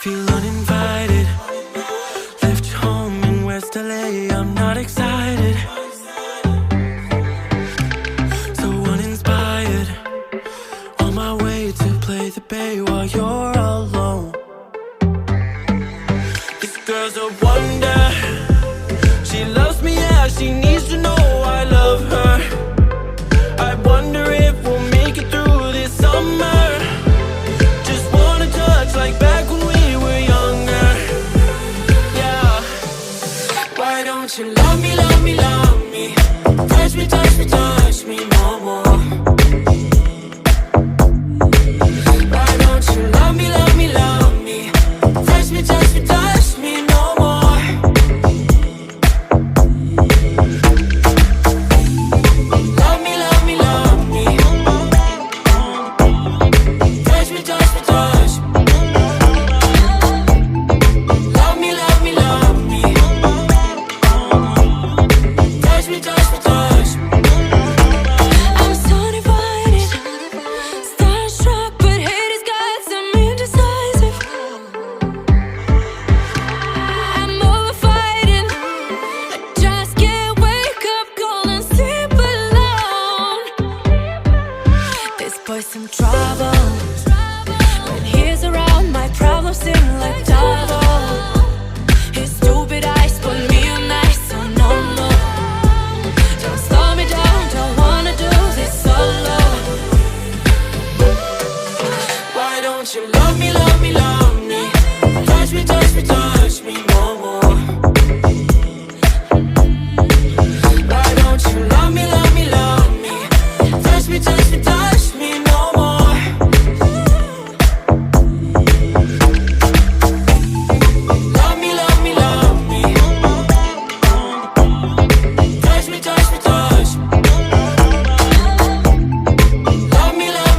Feel uninvited. Left home in West LA, I'm not excited. So uninspired. On my way to play the bay while you're alone. This girl's a wonder. She loves me, yeah, she needs to know I love her. I wonder if we'll make it through this summer. Just wanna touch like back when we were younger. Yeah. Why don't you love me, love me, love me? Touch me, touch me, touch me no more. Why don't you love me, love me, love me? Touch me, touch me, touch me no more. Love me, love me, love me. Touch me, touch me, touch me. Love me, love me, love me. Touch me, touch me, touch me. I'm so divided, starstruck, but hate has got some indecisive. I'm over fighting, I just can't wake up cold and sleep alone. This boy's some trouble. When he's around, my problems seem like double. His stupid eyes put me on ice, so no, no. Don't slow me down, don't wanna do this solo. Why don't you love me, love me, love me? Touch me, touch me, touch me no more. Why don't you love me, love me, love me? Touch me, touch me, touch me no more. Love me, love me, love me. Touch me, touch me, touch me. Love me, love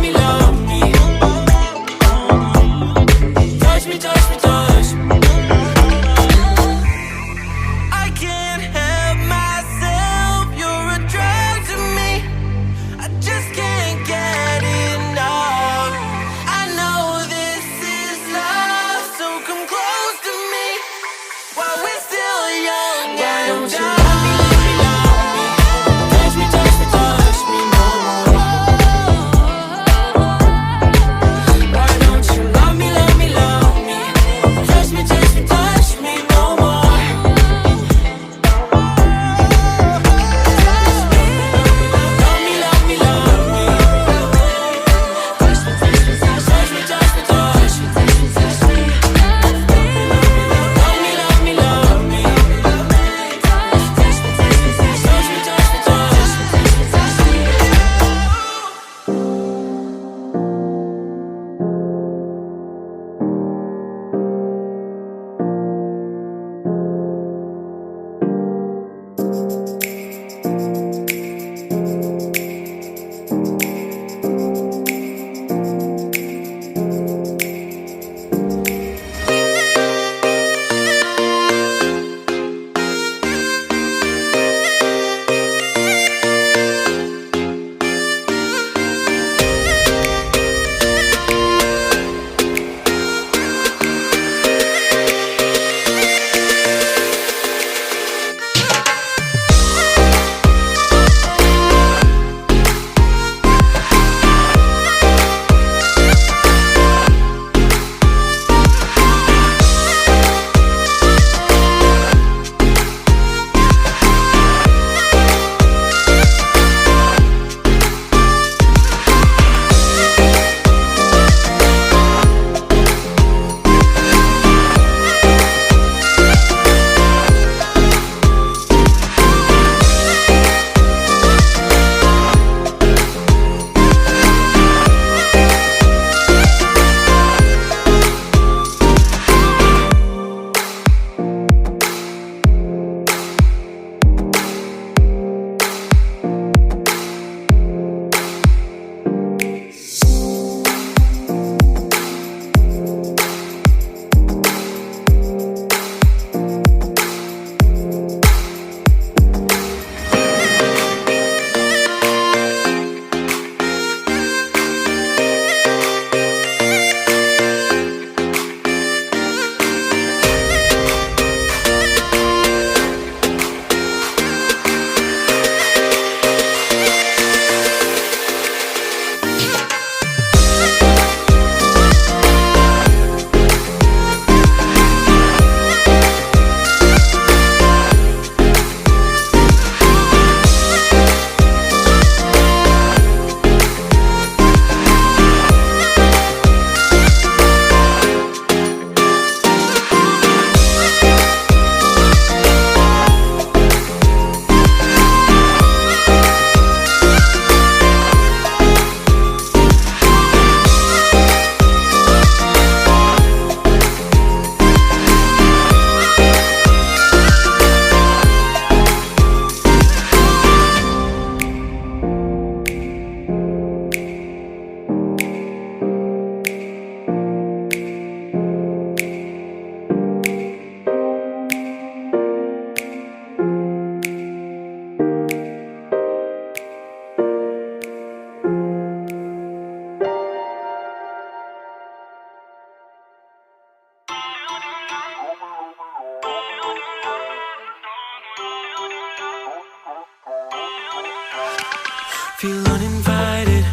uninvited.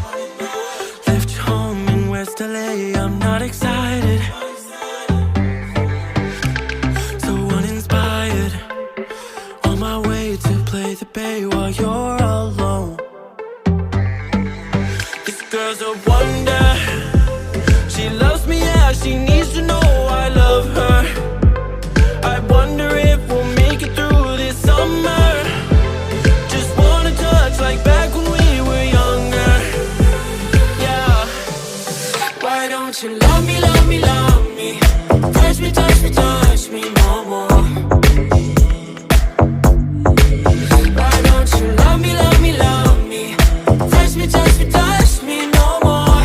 Left you home in West LA, I'm not excited. So uninspired, on my way to play the bay while you're alone. This girl's a wonder. She loves me, yeah, she needs to know I love her. I wonder if we'll make it through this summer. Just wanna touch like back when we were younger. Yeah. Why don't you love me, love me, love me? Touch me, touch me, touch me no more. Why don't you love me, love me, love me? Touch me, touch me, touch me no more.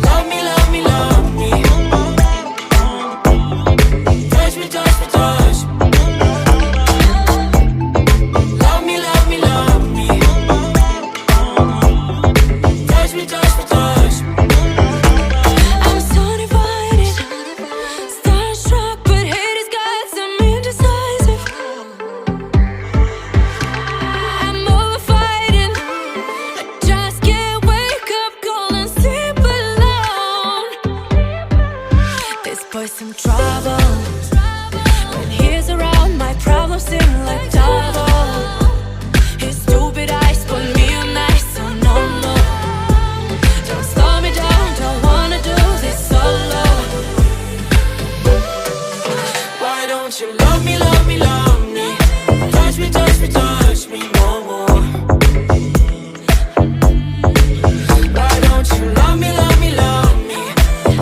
Love me, love me, love me. Touch me, touch me, touch me. Love me, love me, love me. Touch me, touch me, touch me. I'm so divided, starstruck, but hate has got some indecisive. I'm over fighting, I just can't wake up cold and sleep alone. This boy's some trouble. When he's around, my problems seem like double. His stupid eyes put me on ice, so no more. Don't slow me down, don't wanna do this solo. Why don't you love me, love me, love me? Touch me, touch me, touch me no more. Why don't you love me, love me, love me?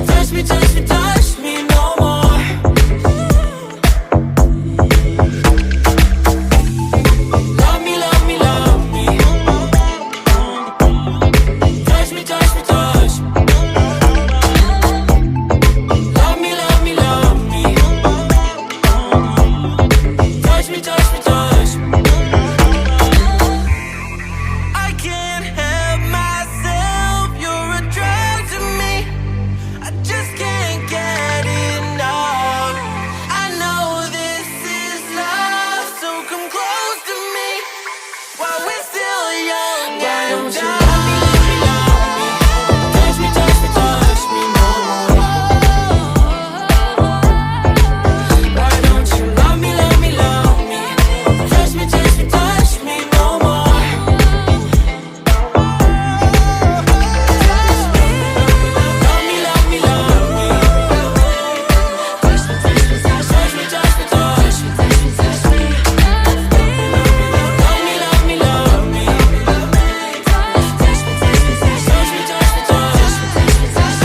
Touch me, touch me, touch me no more. Love me, love me, love me. Touch me, touch me, touch me. Love me, love me, love me. Touch me, touch me, touch me. I can't help myself, you're a drug to me. I just can't get enough. I know this is love, so come close to me while we're still young. Why don't you love me, love me, love me? Touch me, touch me, touch me no more. Why don't you love me, love me, love me? Touch me, touch me, touch me no more. Love me, love me, love me. Touch me, touch me, touch me, touch me, touch me, touch me, touch me. Love me, love me, love me. Touch me, touch me, touch me, touch me, touch me, touch me, touch me, touch me. Touch me, touch me, touch me, touch me. Touch me, touch me, touch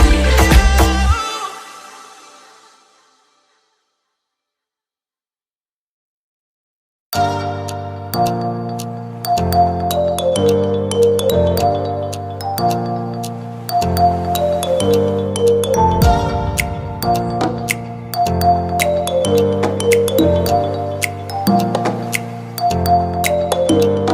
me.